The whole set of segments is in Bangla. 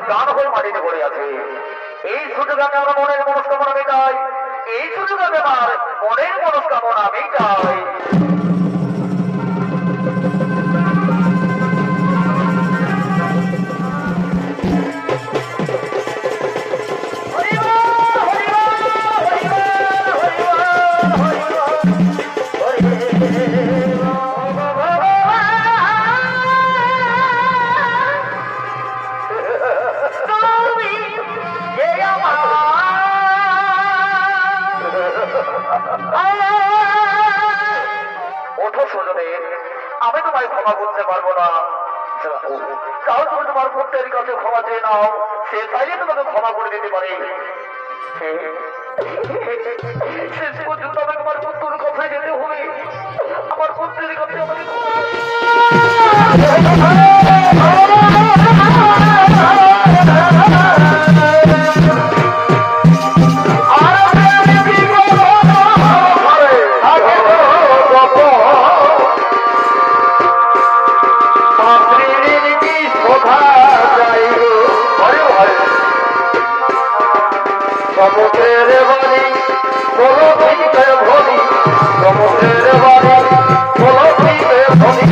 প্রাণ হয়ে মাটিতে পড়ে আছে। এই সুযোগে আমরা মনের মনস্কামনা মেটাই, এই সুযোগে আমার মনের মনস্কামনা মেটাই। আমি তোমায় ক্ষমা করতে পারবো না, তাও তুমি তোমার পুত্রের কাছে ক্ষমা চেয়ে নাও, সে চাইলে তোমাকে ক্ষমা করে দিতে পারে। শেষ পর্যন্ত আমাকে আমার পুত্রের কথায় যেতে হবে, আমার পুত্রের কাছে আমাকে সমুদ্রের বাড়ি বলো দ্বীপের ভরি, সমুদ্রের বাড়ি বলো দ্বীপের ভরি।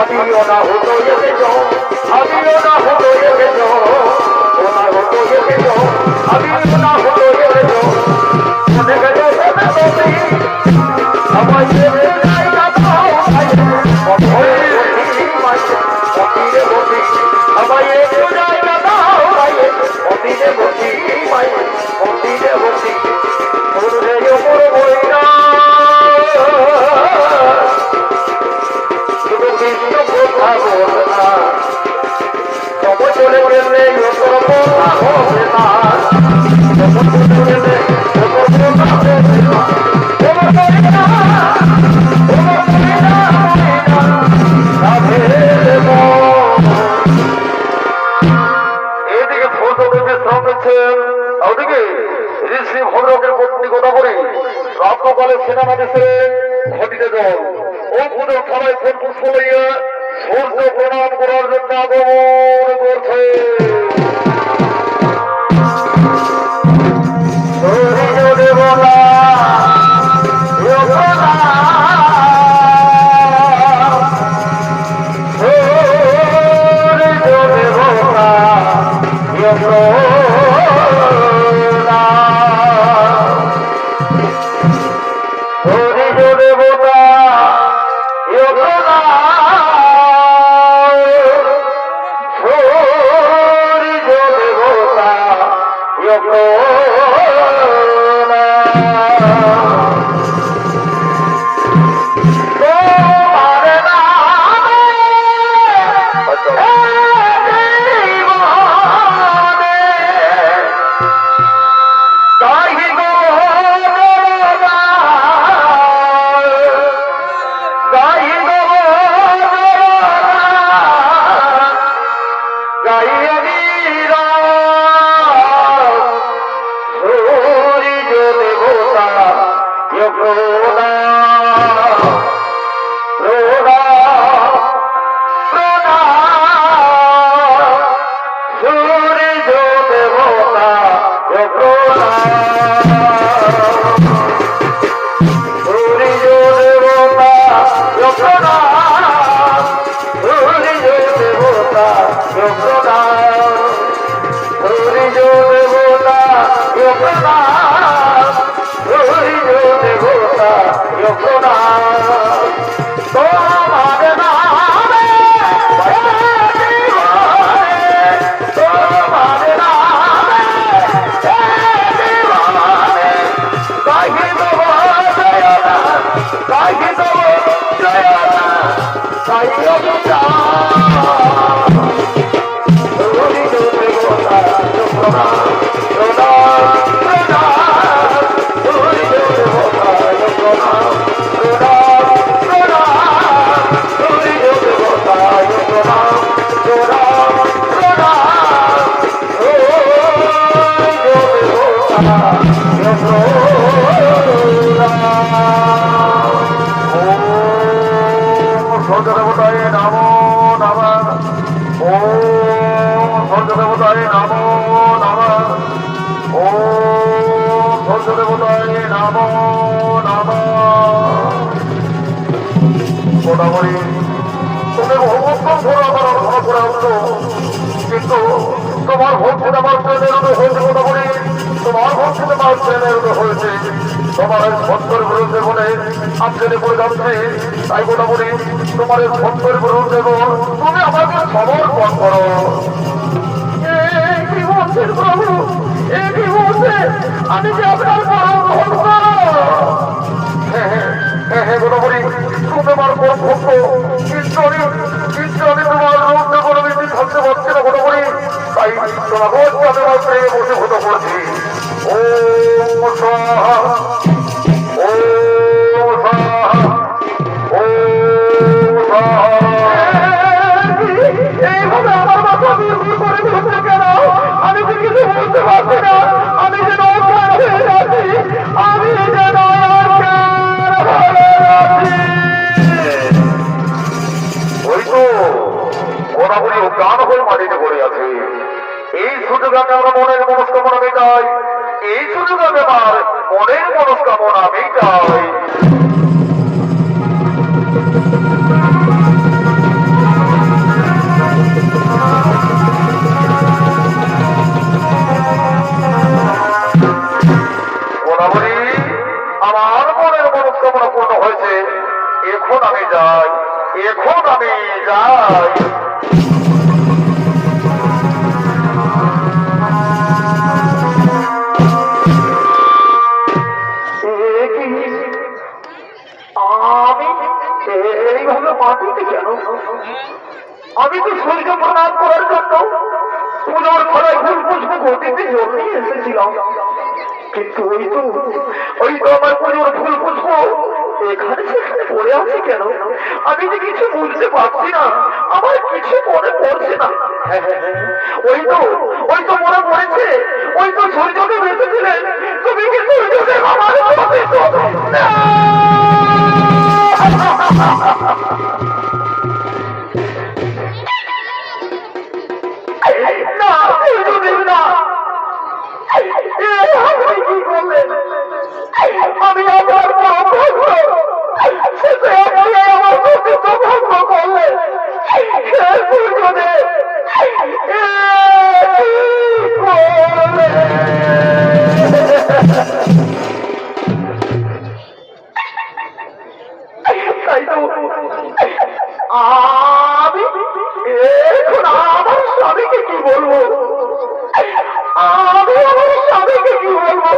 अभियो ना हो तो ये जो अभियो ना हो तो ये जो ना हो तो ये जो अभियो ना हो तो ये जो मुझे कहो ना तो नहीं अब ये जाएगा तो आए और होती माई होती रे होती अब ये जाएगा तो आए होती रे होती मुझे यो मोर बोइना চলে গেলে হবে না ওদিকে ঋষি ভদ্রকের পত্নী গোদাবরী রাত্রকালে সেনানা দেশে ঘটিতে জল ও পুজোর থালায় ফুল পুষ্প লইয়া সূর্য প্রণাম করার জন্য আগমন করছে। কিন্তু তোমার ভক্তিতে আমার প্রেমের উদয় হয়েছে মোটামুটি, তোমার ভক্তিতে আমার প্রেমের উদয় হয়েছে, তোমার সত্যের বিরুদ্ধে বলে আমদানি করে যাচ্ছে, তাই মোটামুটি তোমার সত্যের বিরুদ্ধে তুমি আমাকে সমর্পণ করো। কি বলছেন প্রভু, কি বলছে? আমি যে আপনার হ্যাঁ মোটামুটি তুমি আমার পর ভক্ত, কিন্তু আমি তোমার রূপে কোনো কিছু থাকতে পারছি না মোটামুটি, তাই তোমাকে হচ্ছে আমি আমার প্রেমে বসে ভূত করছি। ও এইভাবে আমার মাথা বিরক্ত করে দিচ্ছে কেন? আমি তো কিছু বলতে পারছি না, আমি যেন অজ্ঞান হয়ে যাচ্ছি, আমি যেন ওই তো মোটামুটি গান হয়ে মাটিতে পড়ে আছে। এই সুযোগে আমরা মনের মনস্কামনা মেটাই, এই সুযোগে আমার মনের মনস্কামনা মেটাই। মোটামুটি আমার মনের মনস্কামনা পূর্ণ হয়েছে, এখন আমি যাই, এখন আমি যাই। আমি এইভাবে মাটিতে কেন? আমি তো সূর্য প্রণাম করার জন্য পুজোর ঘরে ফুল পুষ্প গতিতে জমিয়ে এসেছিলাম, কিন্তু ওই তো আমার পুজোর ফুল পুষ্প এখানে সেখানে পড়ে আছে কেন? আমি যে কিছু বুঝতে পারছি না, আমার কিছু মনে পড়ছে না। ওই তো মনে পড়েছে, ওই তো সূর্যকে বেঁচেছিলেন, তুমি কি সূর্যকে আমার না সূর্যদেব না, আপনি কি করলেন? আমি আমার আমার প্রকৃত ভঙ্গ করলেন সূর্যদেব। তাই তো আমি এখন আমার স্বামীকে কি বলবো? আমি আমার স্বামীকে কি বলবো?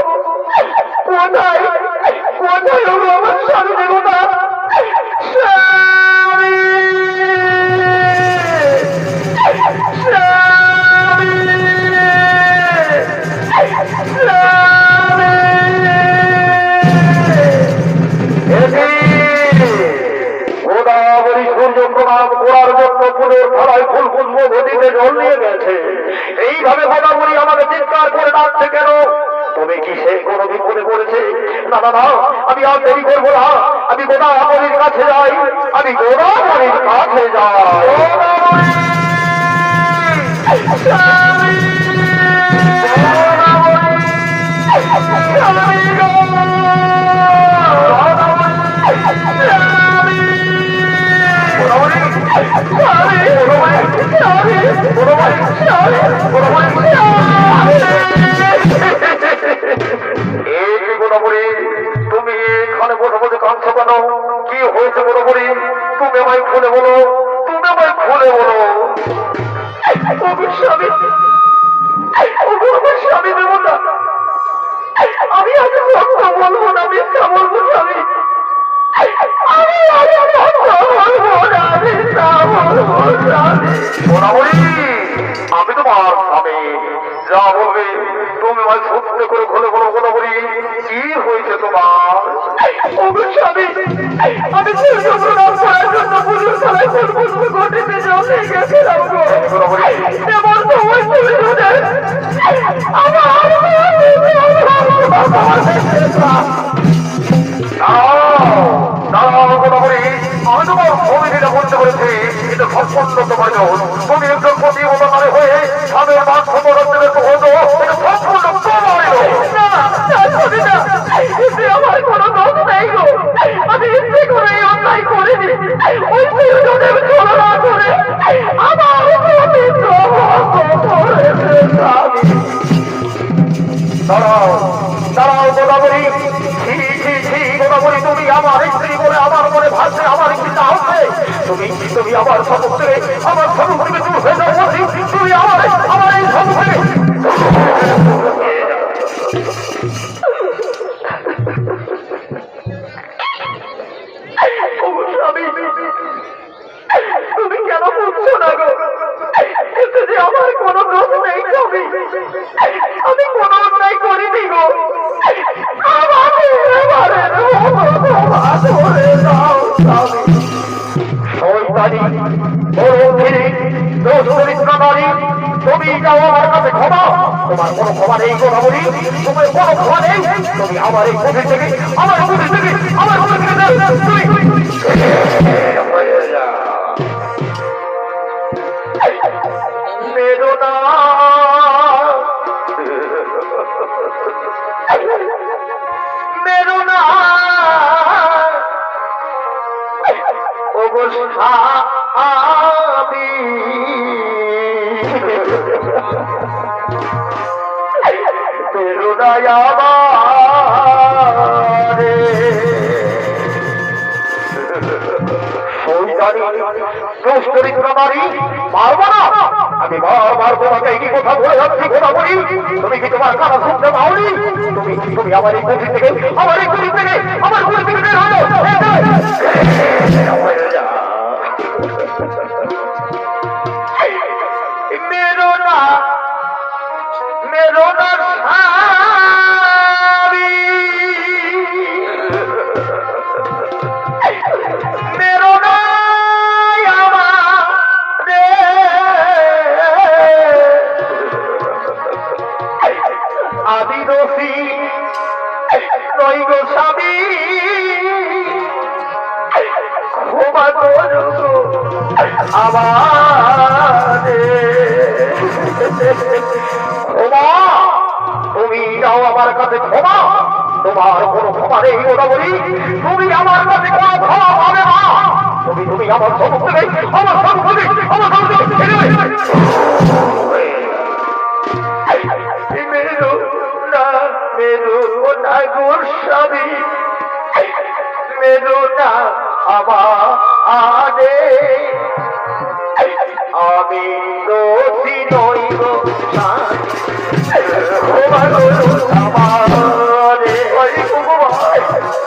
কোথায় কোথায় হলো আমার স্বামী দেবতা? স্বামী স্বামী গোদাবরী সূর্য প্রণাম করার জন্য পুজোর থালায় ফুল পুষ্প নদীতে জল নিয়ে গেছে। এইভাবে গোদাবরী আমাকে চিৎকার করে ডাকছে কেন? তুমি কি সে কোনো বিপদে পড়েছে? না না না, আমি আর দেরি করবো না, আমি গোদাবরীর কাছে যাই, আমি গোদাবরীর কাছে যাই। তুমি এখানে বসে বসে কাঁদছো কেন? কি হয়েছে গোদাবরী? তুমি আমায় খুলে বলো, তুমি আমায় খুলে বলো। স্বামী স্বামী দেব না, আমি আগে বলবো না, মিথ্যা বলবো স্বামী, আমি তোমার স্বামী, যা বলবে তুমি আমার সত্য করে খুলে বলো। গোদাবরী কি হয়েছে তোমার? স্বামী আমি সূর্য প্রণাম করার জন্য পুজোর খেলায় ফুল পুষ্প ঘটিতে জলে গেছিলাম। এবার তো ওই সূর্যদেব গোদাবরী, আমি তোমার ভূমিকা বলতে পেরেছি, এটা সম্পূর্ণ তোমার জন্য। তুমি একজন প্রতিবদনারে হয়ে স্বামীর মান সমরণের তো হতো, এটা সম্পূর্ণ আমার কোনো দোষ নেই গো। আমি ইচ্ছে করে এই অন্যায় করিনি, ওই সূর্যদেব ছলনা করে আমার দাঁড়াও দাঁড়াও গোদাবরী, গোদাবরী তুমি আমার স্ত্রী বলে আমার মনে ভাবছে, আমার চিন্তা হচ্ছে, তুমি আমার সমুদ্রে আমার সমুদ্রে দূর হয়ে যাও বলছি, তুমি আমার এই সমুদ্রে তুমি কেন বুঝছো না গো? এতে যে আমার কোনো দোষ নেই স্বামী, আমি কোনো অন্যায় করিনি গো। তুমি যাও আমার কাছে ক্ষমা, তোমার কোনো ক্ষমা নেই গোদাবরী, তোমার কোনো ক্ষমা নেই। তুমি আমার এই কুটির থেকে আমার কুটির থেকে আমার কুটির থেকে বেদনা বেদনা আমি বেদনায় আমারে পারবো না, আমি বারবার তোমাকে এই কথা বলে যাচ্ছি গোদাবরী, তুমি কি তোমার কথা শুনতে পাওনি? তুমি আমার এই কুটির থেকে আমার এই কুটির থেকে আমার কুটির থেকে মেরোনা মেরোনা দোষী নই গো স্বামী ক্ষমা করো আমারে ক্ষমা তুমি যাও আমার কাছে ক্ষমা তোমার কোনো ক্ষমা নেই ওটা বলি তুমি আমার কাছে কোনো ক্ষমা পাবে না তুমি আমার সমস্ত নেই আমার সমস্ত আমার সমস্ত মেরু না মেরু না গোস্বামী মেরু না আমারে আমি দোষী নই গো ক্ষমা করো আমারে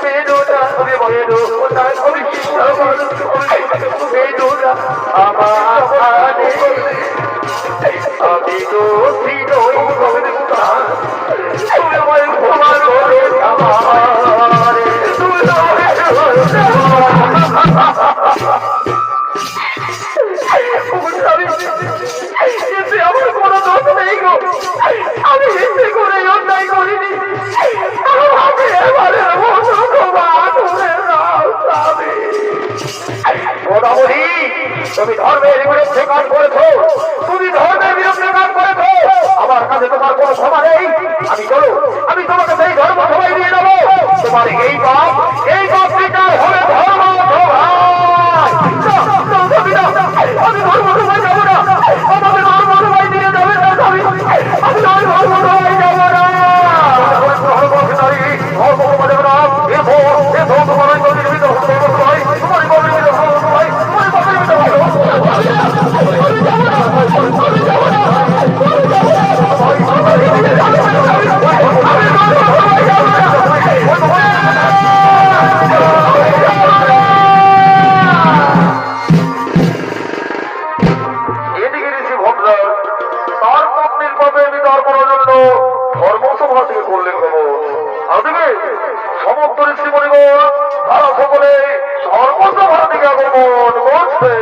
মেরু না মেরু না মেরু না আমারে আমি দোষী নই গো তুমি আমায় ক্ষমা করো আমারে আমার কোনো দোষ নেই গো আমি হিংসে করে অন্যায় করিনি তুমি ধর্মের বিরুদ্ধে কাজ করেছো তুমি ধর্মের বিরুদ্ধে কাজ করেছো আমার কাছে তোমার কোনো ক্ষমা নেই আমি চলো আমি তোমাকে সেই ধর্ম সবাই দিয়ে দেবো তোমার এই পাপ বিচার হবে ধর্ম আমি ধর্ম সবাই যাবো না আমাকে ধর্ম সবাই দিয়ে যাবে না আমি ধর্ম সবাই যাবো না ধর্মসভা থেকে করলেন খবর আদিকে সমস্ত ঋষিমণিগণ তারা সকলে ধর্মসভা থেকে আগমন করছে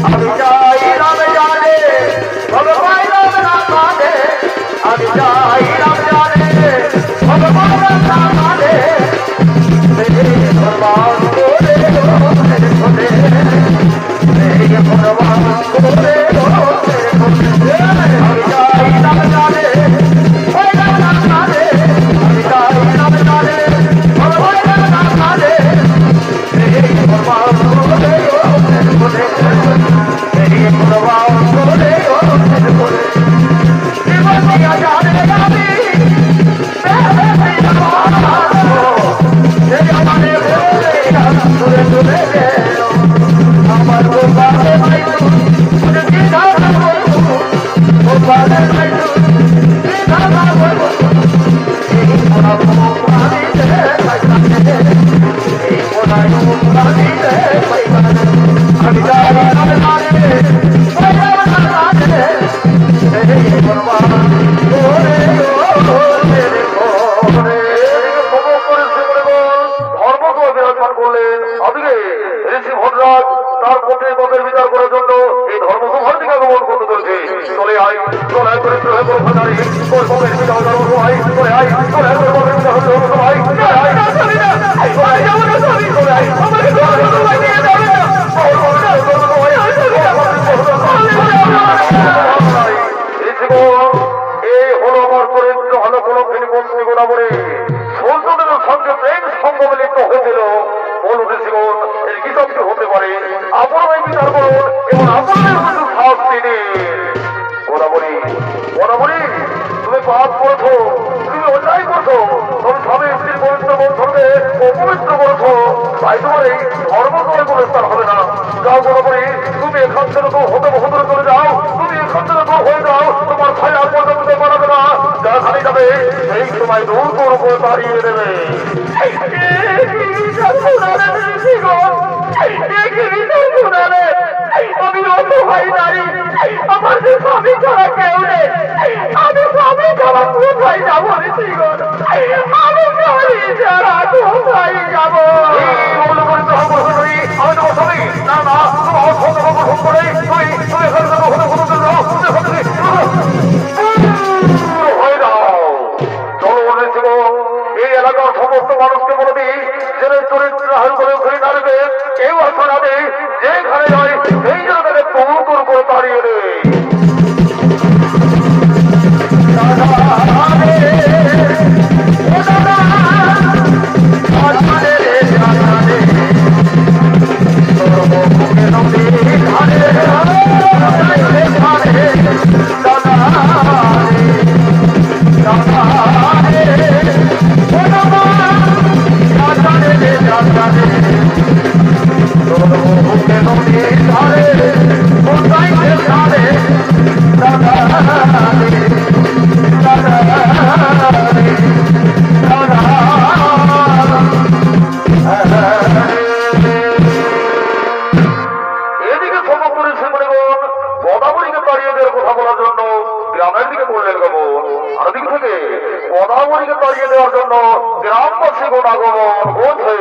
আমি যাই রাম জানে ভগবান রাম না মানে আমি যাই রাম জানে ভগবান রাম না মানে ভগবান করে ভগবান করে আমি যাই রাম জানে ভগবান রাম জানে আমি যাই রাম জানে ভগবান রাম না মানে ভগবান করে তার পথে পথের বিচার করার জন্য এই ধর্মসভার দিকে আগমন করতে চলছে। চলে আয় চলে আয় করে চলে করে ভাতারি তোর পথের বিচার ধর্মসভায় চলে আয় চলে আয় করে পথের বিচার ধর্মসভায় চলে আয় চলে আয় আমাকে ধর্মসভায় নিয়ে যাবে এই হলো আমার চরিত্র হলো কোন বন্ধু গোনা বলে সৌন্দর্যের সঙ্গে প্রেম সঙ্গ মিলিত হয়েছিল। বলুন জীবন এর কি শক্তি হতে পারে? আপনারাই বিচার করুন এবং আপনাদের মধ্যে শাস্তি দিন। গোদাবরী গোদাবরী তুমি পাপ করছো, তুমি অন্যায় করছো, তুমি স্বামী স্ত্রীর পবিত্র বন্ধনকে অপবিত্র করছো, তাই তোমার এই ধর্মকে কোনো স্থান হবে না। যাও গোদাবরী তুমি এখান থেকে তো হতে হতে চলে যাও, তুমি এখান থেকে তো হয়ে যাও, তোমার ভাই আর পর্যন্ত বানাবে না। যা খালি যাবে সেই সময় দূর তোর উপরে দাঁড়িয়ে দেবে। আমি অত ভাই নারী, আমার যে স্বামী ছাড়া কেউ নেই, আমি স্বামী ছাড়া কোথায় যাবো? আমি স্বামী ছাড়া কোথায় যাবো? আমি তোমার স্বামী না না করে হয়ে যাও। চলো বলেছিল এই এলাকার সমস্ত মানুষকে বলে দিই যে চরিত্র হাল করে ঘুরে দাঁড়াবে, কেউ আসো না দেয় যেখানে যায় সেই জায়গাকে তোর করে দাঁড়িয়ে দেয়। গোদাবরীকে তাড়িয়ে দেওয়ার জন্য গ্রামবাসী আগমন করছে।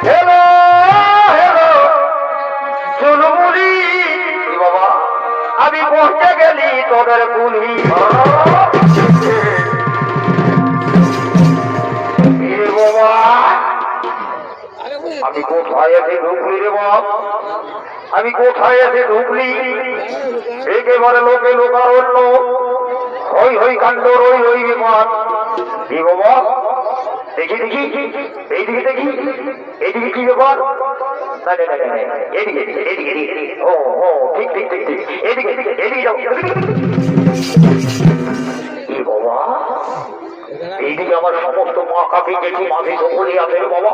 হ্যালো হ্যালো চুলমুলি বাবা, আমি পৌঁছে গেলি তোদের পুলি। বাবা আমি কোথায় এসে ঢুকলি রে বাপ, আমি কোথায় এসে ঢুকলি? একেবারে লোকে লোকারণ্য, হই হই কাণ্ড, রই রই বিমান। কি বাবা দেখি দেখি এইদিকে দেখি, এইদিকে কি ব্যাপার? এদিকে এদিকে এদিকে, ও ও ঠিক ঠিক ঠিক ঠিক, এদিকে এদিকে এদিকে যাও। কি বাবা এইদিকে আমার সমস্ত মা কাকি জেঠি মাঝি সকলেই আছে রে বাবা।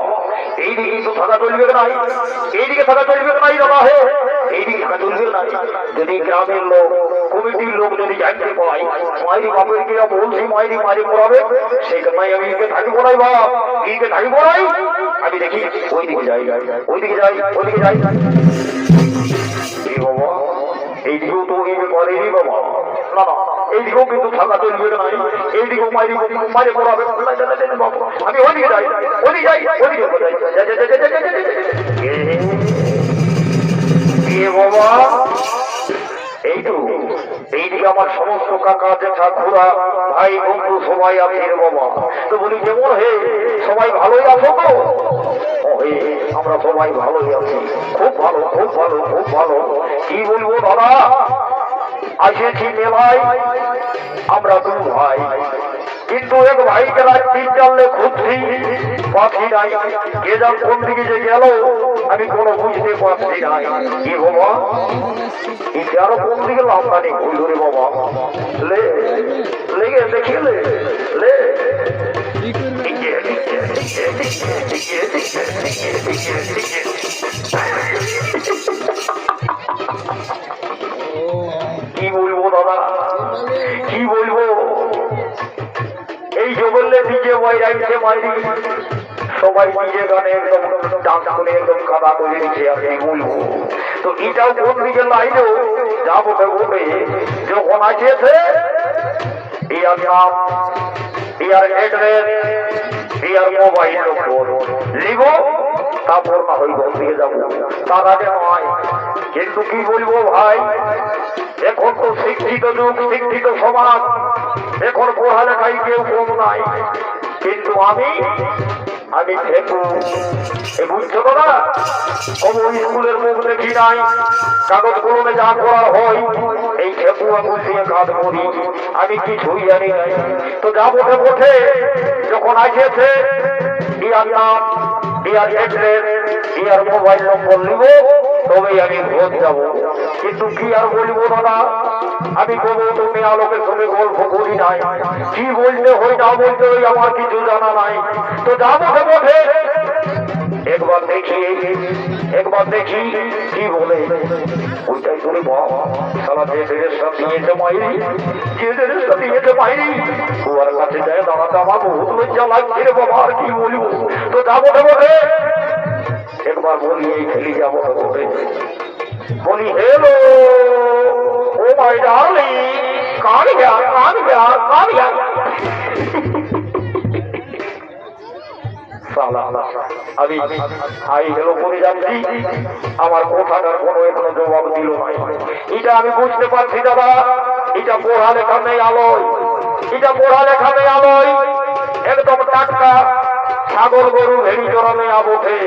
এইদিকে তো থাকা চলবে নাই, এইদিকে থাকা চলবে নাই বাবা। হে এইদিকে থাকা চলবে না। যদি গ্রামের লোক কমিটির লোক যদি জানতে পাই মায়েরি বাপের কিনা বলছি মায়েরি মারি পড়াবে, সেই কথাই আমি এদিকে থাকিব নাই বাবা, এদিকে থাকিব নাই। আমি দেখি ওইদিকে যাই, ওইদিকে যাই, ওইদিকে যাই। বাবা এইদিকেও তো এই ব্যাপারেরই বাবা। না না এইদিকেও কিন্তু থাকা চলবে না, এইদিকেও মাইরে পড়াবে। আমি ওদিকে যাই, ওদিকে যাই, ওদিকে বাবা। এইদিকে আমার সমস্ত কাকা জেঠা ঘোরা ভাই বন্ধু সবাই আছে রে বাবা। তো বলি কেমন হে, সবাই ভালোই আছো তো? আমরা সবাই ভালোই আছি, খুব ভালো, খুব ভালো, খুব ভালো। কি বলবো দাদা, আসেছি মেলায় আমরা দু ভাই, কিন্তু এক ভাইকে রাত 3-4 খুঁজছি, পাচ্ছি নাই। কে যান কোন দিকে যে গেল আমি কোনো বুঝতে পারছি নাই। কি বাবা, আরো কোন দিকে লাভদানি বলল রে বাবা, লেগে দেখিলে লে কি বলবো দাদা, কি বলবো। এই যে বললে নিজে বাইরে মাইরি সবাই নিজে গানে একদম ডান্স করে একদম কাদা করে দিচ্ছে। আর কি বলবো, তো এটাও কোন দিকে লাইনেও যা বটে বটে যখন আসেছে ইয়ার নাম, ইয়ার অ্যাড্রেস, ইয়ার মোবাইল নম্বর লিব, তারপর না হয় কোন দিকে যাবো, তার আগে নয়। কিন্তু কি বলবো ভাই, এখন তো শিক্ষিত যুগ, শিক্ষিত সমাজ, এখন পড়ালেখায় কেউ কম নাই। কিন্তু আমি ঠেকু, বুঝছো তো না, কোনো স্কুলের মুখ দেখি নাই, কাগজ কলমে যা করার হয় এই ঠেকু আঙুল দিয়ে কাজ করি, আমি কিছুই জানি নাই। তো যা বটে বটে যখন আসেছে ইয়ার নাম, ইয়ার অ্যাড্রেস, ইয়ার মোবাইল নম্বর নিব, তবেই আমি ভোট যাবো। কিন্তু কি আর বলবো দাদা, আমি বলবো তুমি আলোকের সঙ্গে গল্প করি নাই, কি বলতে হয় না বলতে হয় আমার কিছু জানা নাই। তো যা বটে বটে একবার দেখি কি বলে, ওইটাই করে সারা যে ড্রেসটা দিয়েছে মাইরি, যে ড্রেসটা দিয়েছে মাইরি, ওর কাছে যায় দাঁড়াতে আমার বহুত লজ্জা লাগছে রে বাবা। আর কি বলবো, তো যা বটে বটে একবার বলি, এই খেলি যা বটে বটে বলি, হেলো ও মাই ডার্লিং, কার গয়া কার গয়া কার গয়া। আমি হাই হেলো করে যাচ্ছি, আমার কথাটার কোনো এখনো জবাব দিল নাই। এটা আমি বুঝতে পারছি দাদা, এটা পড়ালেখা নেই আলোয়, এটা পড়ালেখা নেই আলোয়, একদম টাটকা ছাগল গরু ভেড়ি চড়ানো আবঠে।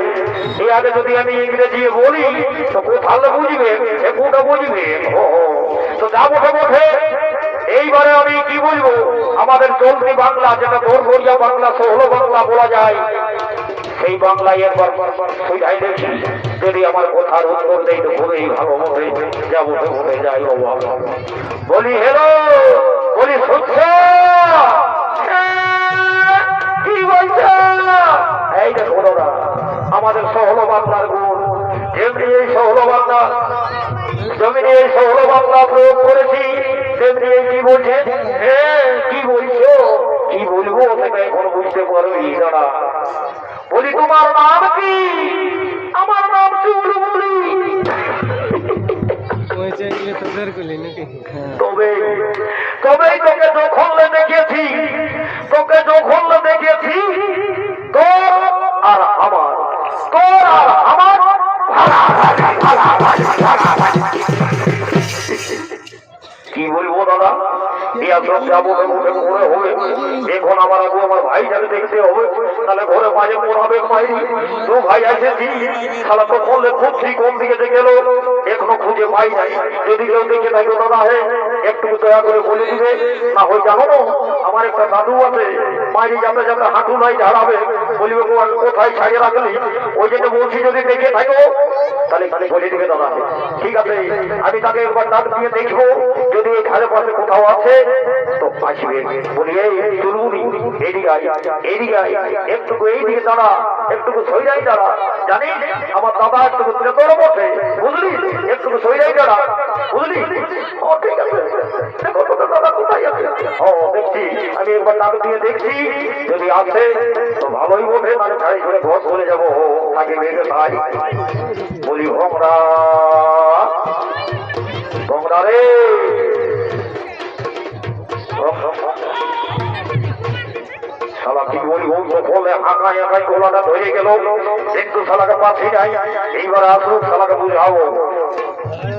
এর আগে যদি আমি ইংরেজি বলি তো কোথাও বুঝবে, কোটা বুঝবে। তো যা বটে বটে এইবারে আমি কি বলবো, আমাদের চলতি বাংলা, যেটা দোরগড়িয়া বাংলা, ষোলো বাংলা বলা যায়, সেই বাংলায় একবার সুঝাই দেখি, যদি আমার কথার উত্তর দেয় তো খুবই ভালো হবে। যা বটে বটে যাই বাবা, বলি হেলো, বলি শুনছ কি বলছে। এই দেখো দাদা, আমাদের সহলো বাংলার গুণ, যেমনি এই সহলো বাংলা জমিনে এই সহলো বাংলা প্রয়োগ করেছি, তেমনি কি বলছে, হ্যাঁ কি বলছো, কি বলবো সেটা এখন বুঝতে পারবি দাদা। বলি তোমার নাম কি, আমার নাম চুলবুলি। তবেই তোকে যখন দেখেছি, তোকে যখন দেখেছি, তোর আর আমার, তোর আর আমার কি বলবো দাদা, যাবো হবে। এখন আমার আগে আমার ভাই যাকে দেখতে হবে, তাহলে ঘরে মাঝে পড়াবে মাইরি। দু ভাই আসেছি, তাহলে তো বললে খুঁজছি কোন দিকে যে গেল, এখনো খুঁজে পাই নাই। যদি কেউ দেখে থাকো দাদা হে একটু দয়া করে বলে দিবে, না হয়ে জানো আমার একটা দাদু আছে, মাইরি যাতে যাতে হাঁটু নাই ঝাড়াবে, বলিবে কোথায় ছাড়িয়ে রাখলি, ওই জন্য বলছি যদি দেখে থাকো তাহলে বলে দিবে দাদা। ঠিক আছে, আমি তাকে একবার ডাক দিয়ে দেখবো, যদি এই ধারে পাশে কোথাও আছে তো আসবে। বলি এই চলবুনি, এইদিকে এইদিকে একটুকু এইদিকে দাঁড়া, একটুকু সইরাই দাঁড়া, জানিস আমার দাদা একটুকু তোর বটে, বুঝলি, একটুকু সইরাই দাঁড়া, বুঝলি। ও ঠিক আছে, দেখো তোর দাদা কোথায় আছে। ও দেখছি, আমি একবার ডাক দিয়ে দেখছি, যদি আছে তো ভালোই বটে, মানে ছাড়ি করে ঘর চলে যাবো, আগে মেয়েকে ভাই। বলি ভোমরা, ভোমরা রে, শালা কি বলি বলতো বলে আঁকায় আঁকায় গোলাটা ধরে গেল, কিন্তু শালাকে পাচ্ছি নাই। এইবার আসুক শালাকে বুঝাবো।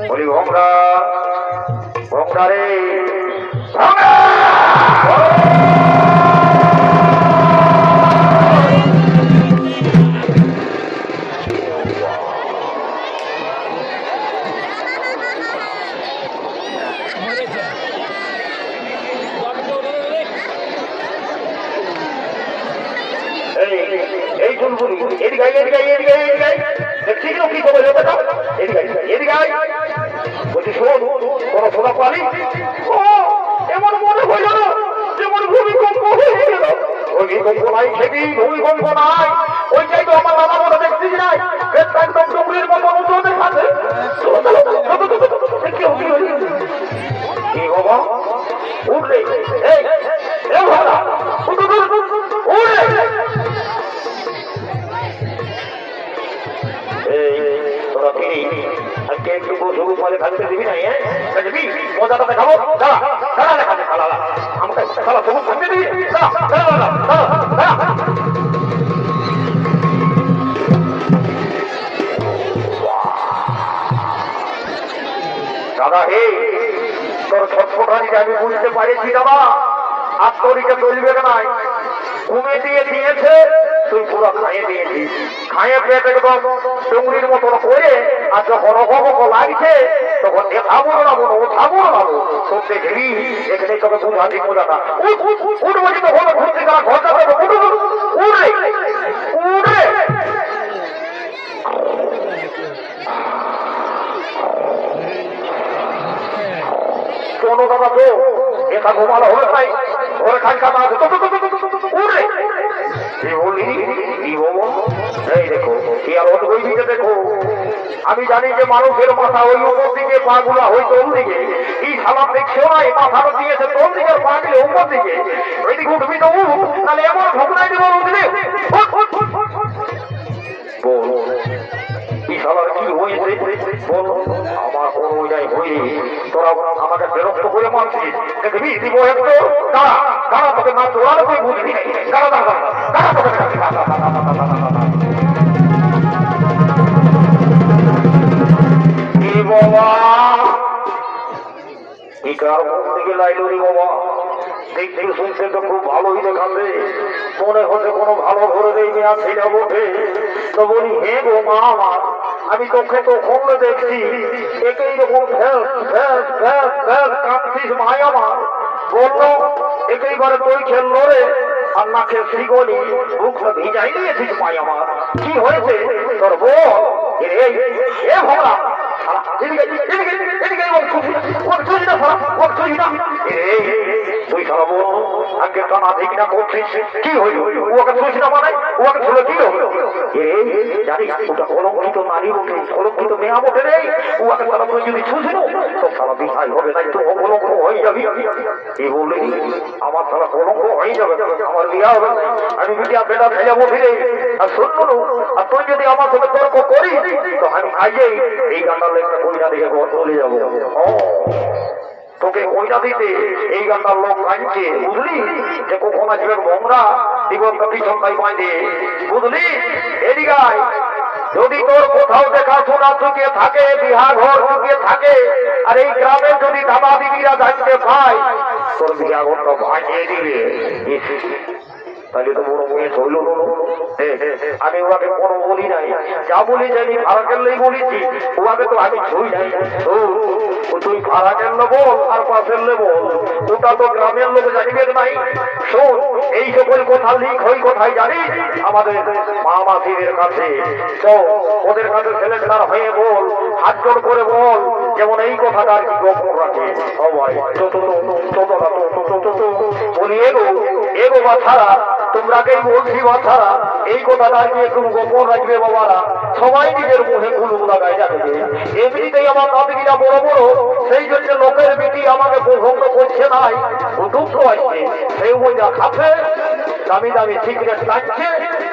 বলি ভোমরা ভোমরা রে এই চুলবুলি এদিকে এদিকে এদিকে এদিকে দেখছি কি খবর এদিকে এদিকে বলছি শোন কোনো সোনা পালি ও এমন মনে হইল যেমন ভূমিকম্প হয়ে গেল। ওই ভূমিকম্প নাই সেটি ভূমিকম্প নাই, ওইটাই তো আমার বাবা মনে দেখছিস নাই একদম ডুবরির মতো উঁচু দেখাচ্ছে। কি বাবা উঠলে এই ভাড়া উঠলে তোরা কি আজকে একটু বসে উপরে থাকতে দিবি না? মজাটা দেখাবো দাঁড়া দাঁড়া দেখাবে খালা আমাকে খালা সবুজ থাকতে দিবি দাদা। হে তোর ছটফটানিকে আমি বুঝতে পারিছি দাদা, আর তোরিকে চলবে নাই। ঘুমে দিয়ে দিয়েছে তুই পুরো খাইয়ে দিয়েছিস, খাইয়ে পেট একদম ডুংরির মতন করে, আর যখন অগমক লাগছে তখন দেখাবো না বলো ওঠাবো না বলো তোর দেখবি এখানে তোকে বুঝাচ্ছি মজাটা। উঠবি তো হলো ঘুরতে গেলা ঘরটা উড়ে উড়ে কোনো দাদা তো এটা ঘুমালো হলে তাই ঘরে খাই খানা আছে উড়ে এই দেখো কি আর ওই দিকে দেখো। আমি জানি যে মানুষের মাথা ওই উপর দিকে, পা গুলা হয়তো ওর দিকে। এই সালাম দেখছেও না, মাথাটা দিয়েছে তোর দিকে, পা দিলে উপর দিকে। ওইদিকে উঠবি তো উঠ, তাহলে এমন ঢুকনাই দিব উঠলে কি সালার কি হয়েছে বল। আমার কোনো যাই হয়নি, তোরা আমাকে বিরক্ত করে মারছিস। দেখবি দিব একটু দাঁড়া দাঁড়া, তোকে না দৌড়ালে তুই বুঝবি নাই। দাঁড়া দাঁড়া দাঁড়া তোকে বাবা এই কার মন থেকে লাইলো রে বাবা। দেখতে শুনতে তো খুব ভালোই দেখাবে, মনে হচ্ছে কোনো ভালো ঘরে দেই মেয়া ছেলে ওঠে। তো বলি হে গো মা আমার, আমি তোকে তো খুঁড়লে দেখছি একই রকম ভ্যাস ভ্যাস ভ্যাস ভ্যাস কাঁদছিস মাই আমার। বললো একইবারে তুই খেললো রে, আর নাকে শ্রীগণি মুখ ভিজাই দিয়েছিস মাই আমার। কি হয়েছে তোর বল এ ভোলা তুই সারা বল আগে কানা ঠিক না করছিস। কি হইল ওকে খুশি না মানে ওকে ছিল কি হলো? জানিস ওটা কলঙ্কিত নারী ওঠে, কলঙ্কিত মেয়া ওঠে রে। ওকে সারা তুই যদি ছুঁছিল তো সারা বিষয় হবে না, তুই অকলঙ্ক হয়ে যাবি। কি বললি আমার সারা কলঙ্ক হয়ে যাবে, আমার বিয়া হবে। আমি বিয়া বেটা ফেলে বসি রে। আর শুনল আর তুই যদি আমার সাথে তর্ক করিস তো আমি আজই এই গান্ডার লেখটা কইনা দেখে চলে যাবো। তোকে কইনা দিতে এই গান্ডার লোক আনছে বুঝলি, যে কখন আসবে ভোমরা দিবন্ত পিছন তাই বাইদে বুঝলি। এদিকায় যদি তোর কোথাও দেখাশোনা চুকিয়ে থাকে, বিহা ঘর চুকিয়ে থাকে, আর এই গ্রামের যদি দাদা দিদিরা জানতে পায় তোর বিহা ঘরটা ভাঙিয়ে দিবে। তাহলে তো বড় মেয়ে হইল। আমি ওকে কোনো বলি নাই, যা বলি জানি ভাড়া কেনলেই বলেছি। ওকে তো আমি ছুই নাই। তুই ভাড়া কেনলে বল আর পাশের বল, ওটা তো গ্রামের লোক জানিবে নাই। শোন এই সকল কথা লিক হই কোথায় জানিস? আমাদের মা মাসিদের কাছে। ওদের কাছে ছেলেটার হয়ে বল, হাত জোড় করে বল, যেমন এই কথাটা আর কি গোপন রাখে সবাই। বলি এগো এগো বা ছাড়া তোমরাকেই বলছি বাচ্চারা, এই কথাটা একটু গোপন রাখবে বাবারা, সবাই নিজের মুখে কুলুম লাগায় যাবে। এমনিতেই আমার নাতিরা বড় বড়, সেই জন্য লোকের বেটি আমাকে পছন্দ করছে নাই, কুটুম তো আছে, সেই মজা খাচ্ছে, দামি দামি সিগারেট টানছে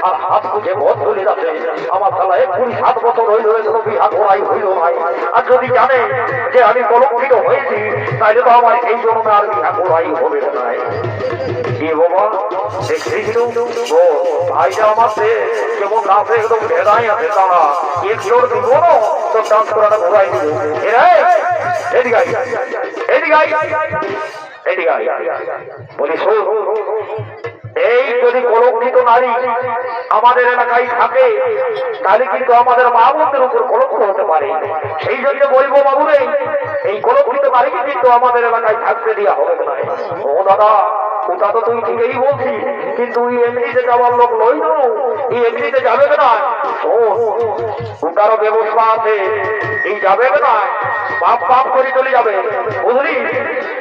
আর হাত মুখে ভর চলে যাচ্ছে। আমার শালা 27 বছর হইল এখনো বিহা করাই হইল নাই। আর যদি জানে যে আমি কলঙ্কিত হয়েছি, তাহলে তো আমার এই জন্মে আর বিহা করাই হবে না। কি বাবা দেখছি কিন্তু ভাইটা আমার কেমন নাচে একদম ভেদাই আছে, তারা এক জোর দিব না তো ডান্স করাটা ঘোরাই দিব। এদিকে বলি এই যদি কলঙ্কিত নারী আমাদের এলাকায় থাকে, তাহলে কিন্তু আমাদের মা বোনদের উপর কলঙ্ক হতে পারে। সেই জন্য বলবো বাবুরে, এই কলঙ্কিত নারীকে কিন্তু আমাদের এলাকায় থাকতে দেওয়া হবে না। ও দাদা, ওটা তো তুই ঠিকই বলছি, কিন্তু এমনিতে যাওয়ার লোক নই তো, এমনিতে যাবে না। ওটারও ব্যবস্থা আছে, এই যাবে না, বাপ বাপ করে চলে যাবে, বুঝলি?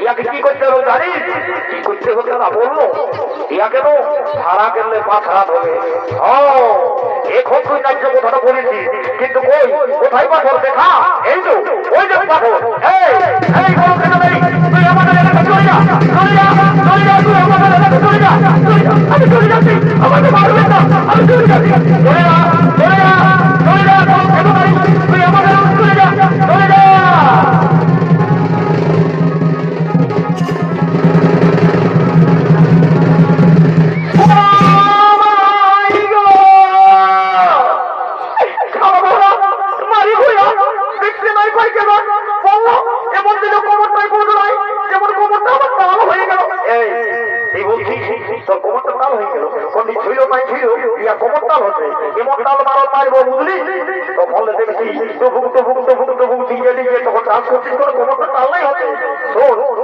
ইয়াকে কি করতে হবে জানিস? কি করতে হবে না বললো, ইয়াকে তো ভাড়া করলে 5 রাত হবে। এখন তুই রাজ্য কথাটা বলেছি, কিন্তু কই কোথায় পাথর দেখা? এই তো ওই যে পাথর। এই তুই আমাদের এলাকা চলে যা, চলে যা, চলে যা, তুই আমাদের এলাকা চলে যা, চলে যা। আমি চলে যাচ্ছি, আমাকে মারবে না, আমি চলে যাচ্ছি, চলে যা, চলে যা, চলে যা, তুই আমাদের এলাকা চলে যা, চলে যা।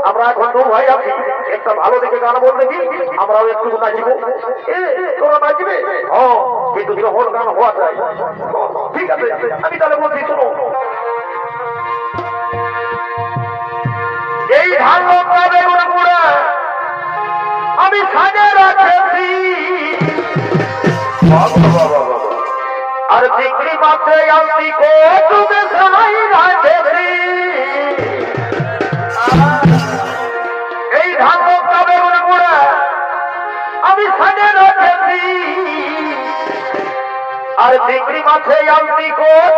আমরা এখন দু ভাই আছি, একটা ভালো দেখে গান বলতে কি আমরাও একটু নাচবো। তোরা নাচবে? কিন্তু যখন গান হওয়া যায়। ঠিক আছে, আমি তাহলে বলছি শোনো। এই ভালো আমি সাজে রাখেছি, আর বিক্রি মাত্রে আমি তুমি সাই রাখেছি। এই ভালো আমি সাজে রাখেছি, আর বিক্রি মাত্রে আমি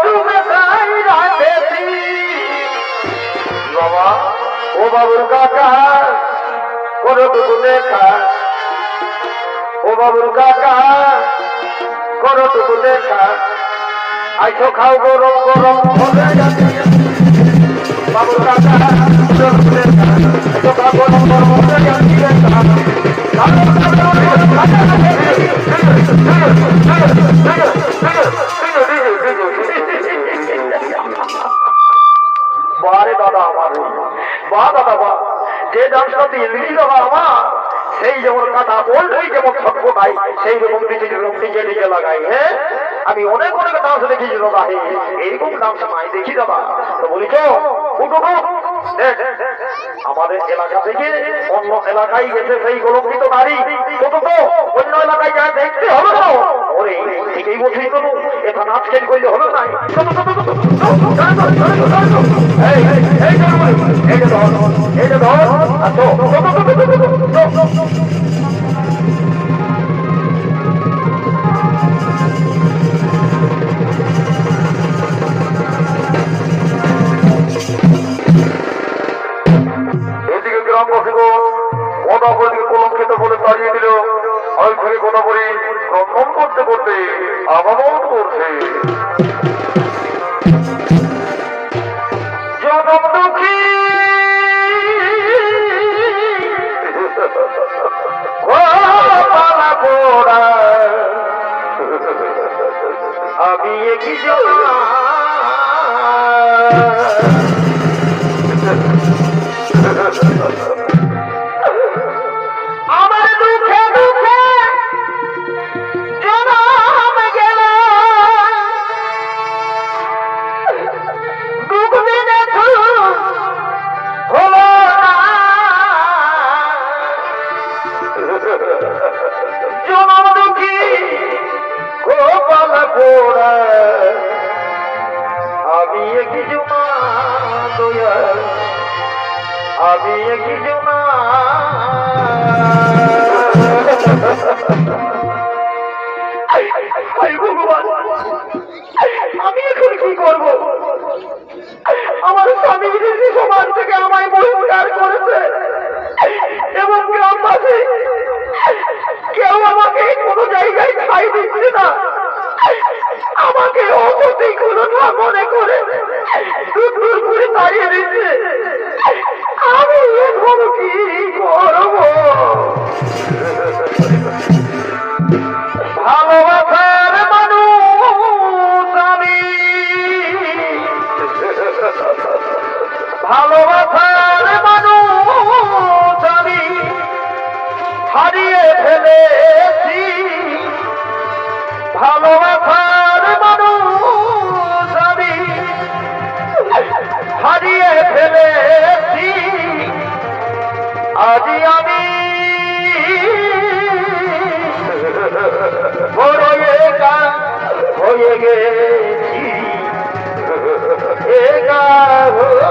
তুমি সাই রাখেছি। বাবা ও বাবুর কাকা করটুকু দেখা, ও বাবুর কাকা করটুকু দেখা, আইসো খাও গরম গরম বাবুর কাকা করটুকু দেখা, আইসো খাও গরম গরম বারে দাদা আমার, বা দাদা বা যে ডান্সটা ইংলিশ দাদা আমার, সেই যেমন কথা বললেই যেমন সভ্যতাই সেই রকম ডিজে ডিজে লাগাই। হ্যাঁ, আমি অনেক অনেক ডান্স দেখেছি দাদা, এইরকম ডান্স নাই দেখি দাদা। তো বলি তো আমাদের এলাকা থেকে অন্য এলাকায় গেছে সেই কলঙ্কিত নারী, তো অন্য এলাকায় যা দেখতে হবে না। ওরে ঠিকই বলছি তো, এটা নাচ খেল করলে হবে না। এই যে ধর এদিকে গ্রামবাসীগণ কথা বলে কলঙ্কিত বলে তাড়িয়ে দিল। ওই ঘুরে কথা বলি রক্ষণ করতে করতে আগমন করছে। জনম দুঃখী আমি একই আমার দুঃখে দুঃখে জনম গেল, দুঃখ দিনে হলো না জনম আমি কিছু না ভগবান, আমি এখন কি করব? আমার স্বামী যদি সমাজ থেকে আমায় বহিষ্কার করেছে এবং গ্রামবাসী কেউ আমাকে কোনো জায়গায় ঠাঁই দিচ্ছে না, আমাকে অপতি কোনো মনে করে দূর দূর করে তাড়িয়ে দিচ্ছে, আমি এখন কি করব? ভালোবাসার মানুষ আমি, ভালোবাসার মানুষ আমি হারিয়ে ফেলেছি, ভালোবাসার মানুষ আমি হারিয়ে ফেলেছি, আজ আমি বড় একা হয়ে গেছি, একা হয়ে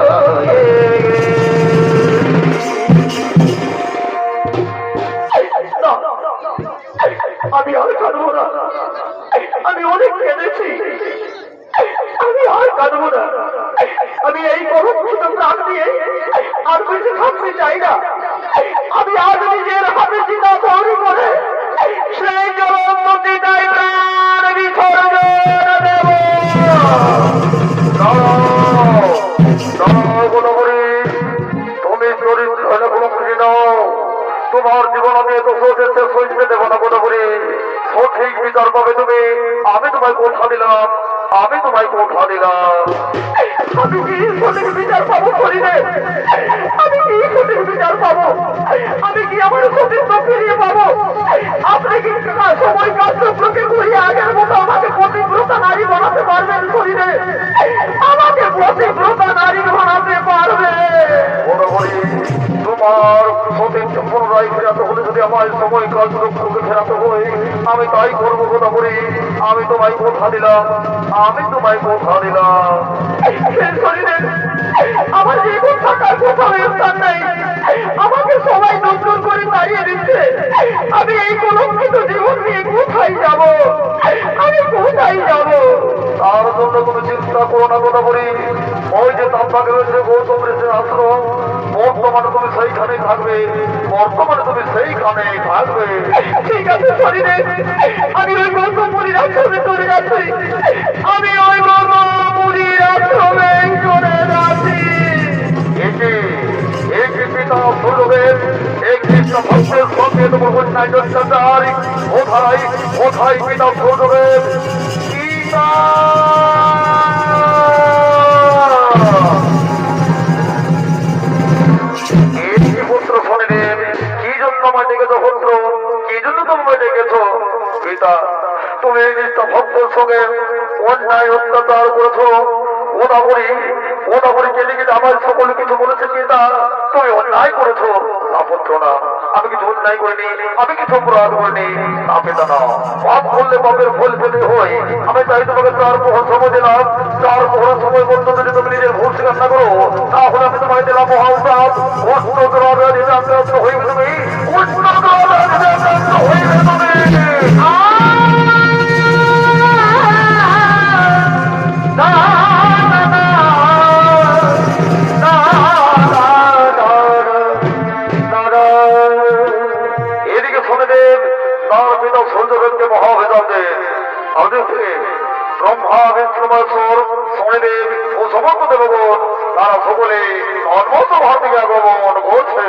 আমি আর কাঁদবো না, আমি অনেক কেঁদেছি, আমি আর কাঁদবো না, আমি এই করুণ প্রাণ দিয়ে আর বেঁচে থাকতে চাই না, আমি আজ নিজের হাতে চিতা তৈরি করে সেই জ্বলন্ত চিতায় প্রাণ বিসর্জন দেব। তুমি চরিত্র হলে কোনো খুশি নাও, তোমার জীবন আমি এত সোচেছে সইতে দেবো না কোনো করে, সঠিক বিচার পাবে তুমি, আমি তোমায় কোথা দিলাম, আমি তোমায় কোথা দিলাম। আমি কি সঠিক বিচার পাবো শরীরে? আমি কি সঠিক বিচার পাবো? আমি কি আমার সতীত্ব ফিরিয়ে পাবো? আপনি কি সময় কাজকে ঘুরিয়ে আগের মতো আমাকে পতিব্রতা নারী বানাতে পারবেন শরীরে? আমাকে পতিব্রতা নারী বানাতে পারবে? তোমার সতীত্ব পুনরায় ফেরাতে হলে যদি আমার সময় কাজকে ফেরাতে হয় আমি তাই করবো কথা বলি, আমি তোমায় কথা দিলাম, আমি তোমায় কথা দিলাম। আমার জীবন থাকার কোথাও স্থান নেই, আমাকে সবাই নতুন করে তাড়িয়ে দিচ্ছে, আমি এই কলঙ্কিত জীবন নিয়ে কোথায় যাব? আমি কোথায় যাব? তার জন্য তুমি চিন্তা করো না কথা বলি, ওই যে তাম্পাকে রয়েছে গৌতম ঋষির আশ্রম, বর্তমানে তুমি সেইখানেই থাকবে, বর্তমানে তুমি সেইখানেই থাকবে। ঠিক আছে শরীরে, আমি ওই গৌতম মুনির আশ্রমে চলে যাচ্ছি, আমি ওই গৌতম মুনির আশ্রমে চলে যাচ্ছি। একটি পিতা সুরদেব, একটি ভক্তের সঙ্গে তোমার কন্যায় জন্মার কোথায় কোথায় পিতা সুরদেব? পিতা পুত্র শনিদেব, কি জন্য আমায় ডেকেছ পুত্র, কি জন্য তোমায় ডেকেছ? পিতা তুমি নিষ্ঠা ভক্তের সঙ্গে অন্যায় অত্যাচার করেছ, ওদাবরি কেটে কেটে আমার সকল কিছু বলেছে পিতা, তুমি অন্যায় করেছো। না পুত্র না, আমি কিছু অন্যায় করিনি, আমি কিছু অপরাধ করিনি, না পিতা না, পাপ করলে পাপের ফল পেতে হয়। আমি তাই তোমাকে 4 প্রহর সময় দিলাম, 4 প্রহর সময় পর্যন্ত যদি তুমি নিজের ভুল স্বীকার না করো তাহলে আমি তোমায় দিলাম মহাউপাপ, হয়ে তুমি এদিকে শনিদেব তার পিতা সূর্যদেবকে মহাবেদান্তে আদেশ থেকে ব্রহ্মা বিষ্ণুমহেশ্বর শনিদেব ও সমস্ত দেবগণ তারা সকলে অন্মত ভারতীকে আগমন করছে।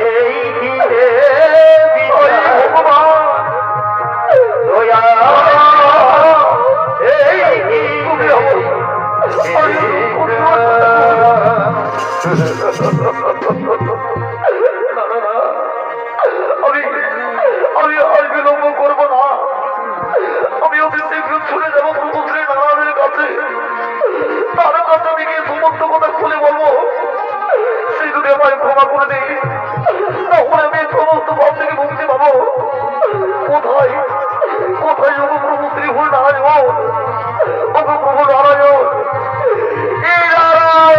এই দিনে ভগবান দয়া এই আমি আর বিলম্ব করবো না। আমি অতি শীঘ্র ছুটে যাবো প্রভুশ্রী নারায়ণের কাছে। তার কাছে আমি গিয়ে সমস্ত কথা খুলে বলবো। সে যদি আমায় ক্ষমা করে দেয় তাহলে আমি সমস্ত ভাব থেকে মুক্তি পাবো। কোথায় কোথায় যোগ প্রভু শ্রীভূল নারায়ণ, ওগো প্রভু নারায়ণ, এই নারায়ণ।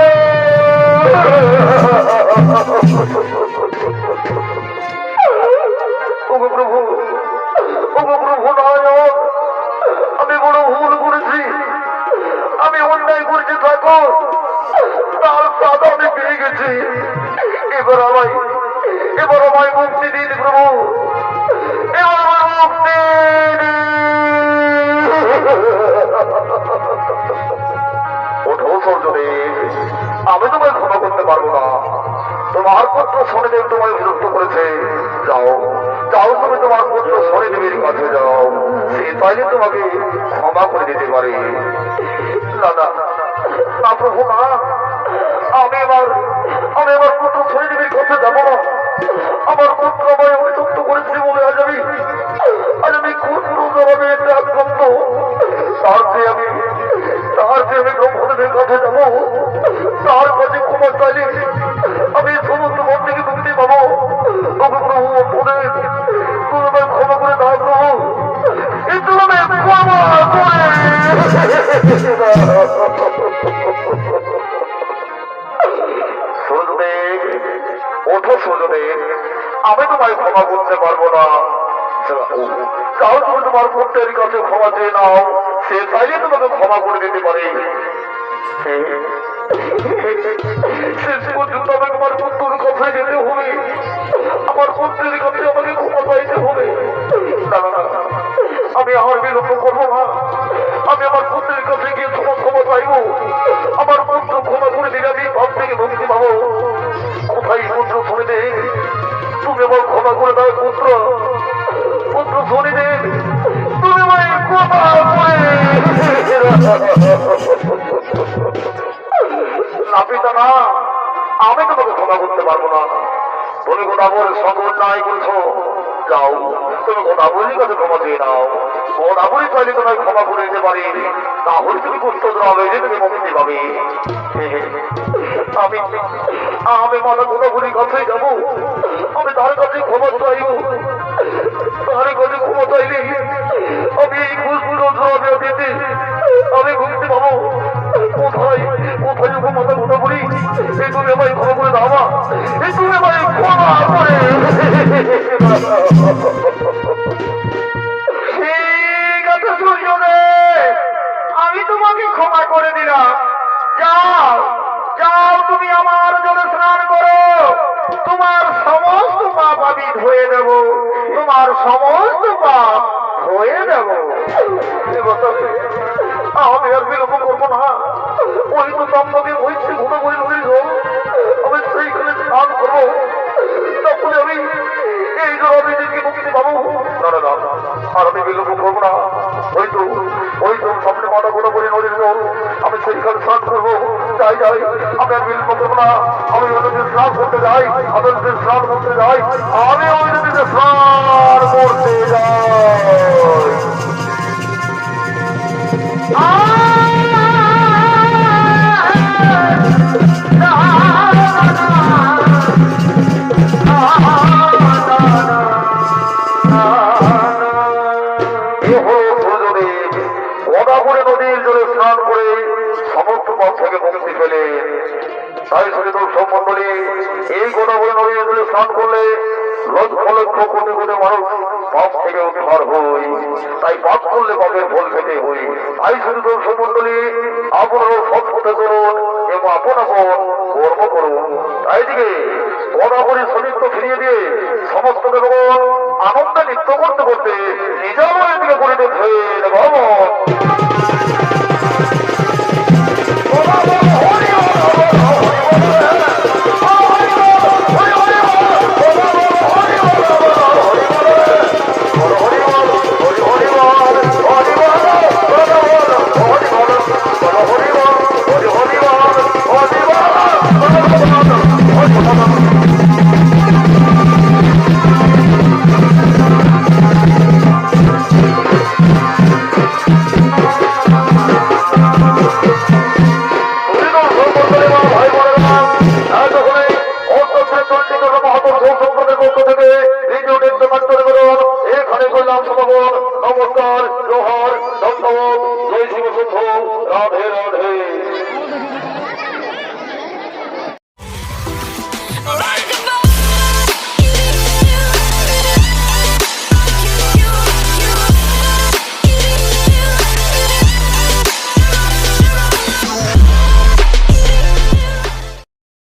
ওগো প্রভু, ওগো প্রভু নারায়ণ, আমি বড় ভুল করেছি, আমি অন্যায় করেছি ঠাকুর, তার সাদা আমি পেয়ে গেছি। এবার আমায় মুক্তি দিন প্রভু, এবার আমার মুক্তি ওঠো সৌজদেব, আমি তোমায় ক্ষমা করতে পারবো না। তোমার পুত্র শনিদেব তোমায় বিরক্ত করেছে। যাও যাও, তুমি তোমার পুত্র শনিদেবের কাছে যাও, সে চাইলে তোমাকে ক্ষমা করে দিতে পারে। না না না প্রভু না, আমি আমার পুত্র শনিদেবের কাছে যাবো না। আমার পুত্র আমায় অভিযুক্ত করেছে বলে আজ আমি কোন একটা আক্রান্ত। তার চেয়ে আমি ব্রহ্মদেবের কাছে যাবো, তার কাছে ক্ষমা চাইলে আমি সমস্ত মন থেকে মুক্তি পাবো। তবে প্রভু ব্রহ্মদেব, তুমি আমায় ক্ষমা করে দাও প্রভু, একটু আমি ক্ষমা করে। সূর্যদেব ওঠো, সূর্যদেব, আমি তোমায় ক্ষমা করতে পারবো না। যাও তুমি তোমার পুত্রের কাছে ক্ষমা চেয়ে নাও, সে চাইলে তোমাকে ক্ষমা করে দিতে পারে। শেষ পর্যন্ত আমাকে আমার পুত্রের কাছে যেতে হবে, আমার পুত্রের কাছে আমাকে ক্ষমা চাইতে হবে। আমি আর বিলম্ব করবো না, আমি আমার পুত্রের কাছে গিয়ে ক্ষমা চাইবো। আমার পুত্র ক্ষমা করে দিলে আমি ভাব থেকে মুক্তি পাবো। কোথায় পুত্র শুনে তুমি আমার ক্ষমা করে দাও। পুত্র শুনে তুমি আমায় ক্ষমা করে। না পিতা না, আমি তোমাকে ক্ষমা করতে পারবো না। তুমি গোদাবর সকল নাই করছো। যাও তুমি গোদাবরীর কাছে ক্ষমা চেয়ে নাও, গোদাবরী চাইলে তোমায় ক্ষমা করে দিতে পারি। তাহলে তুমি কুষ্ঠ হবে যে তুমি মুক্তি পাবে। আমি মালা গোদাবরীর কাছে যাবো, আমি তার কাছে ক্ষমা চাইব। তার কাছে ক্ষমা চাইলে আমি এই কুষ্ঠ দিতে আমি মুক্তি পাবো। কোথায় কোথায় মাথা গোদাবরী, এই তুমি আমায় ক্ষমা করে দাও, এই তুমি আমায় ক্ষমা করে। ঠিক আছে সূর্যদেব, আমি তোমাকে ক্ষমা করে দিলাম। যাও যাও, তুমি আমার জলে স্নান করো, তোমার সমস্ত পাপ আমি ধুয়ে দেব, তোমার সমস্ত পাপ ধুয়ে দেব। আমি আর বিলম্ব করবো না। ওই তো দম্পতি হয়েছে গোদাবরী নদীর জল, আমি সেইখানে স্নান করবো, তারপরে আমি এই জলকে মুক্তি পাবো। আর আমি বিলম্ব করবো না। ওই তো সামনে মাথা গোদাবরী নদীর জল, আমি সেইখানে স্নান করবো। যাই আমি আর বিলম্ব করবো না। আমি ওই নদীতে স্নান করতে যাই, আমি ওই নদীতে স্নান করতে যাই। গোদাবরী নদীর জলে স্নান করে সমস্ত পথ থেকে মুক্তি পেলে। তাই দর্শক মন্ডলী, এই গোদাবরী নদীর জলে স্নান করলে লক্ষ লক্ষ কোটি কোটি মানুষ পাপ থেকে উদ্ধার হই। তাই পাপ করলে পাপের ফল পেতে হই। তাই দর্শক মন্ডলী, আপনারাও সৎ পথে করুন এবং আপন কর্ম করুন। তাই দিকে গোদাবরী সতীত্ব ফিরিয়ে দিয়ে সমস্ত দেবগণ আনন্দে নৃত্য করতে করতে নিজের দিকে পরিণত হয়ে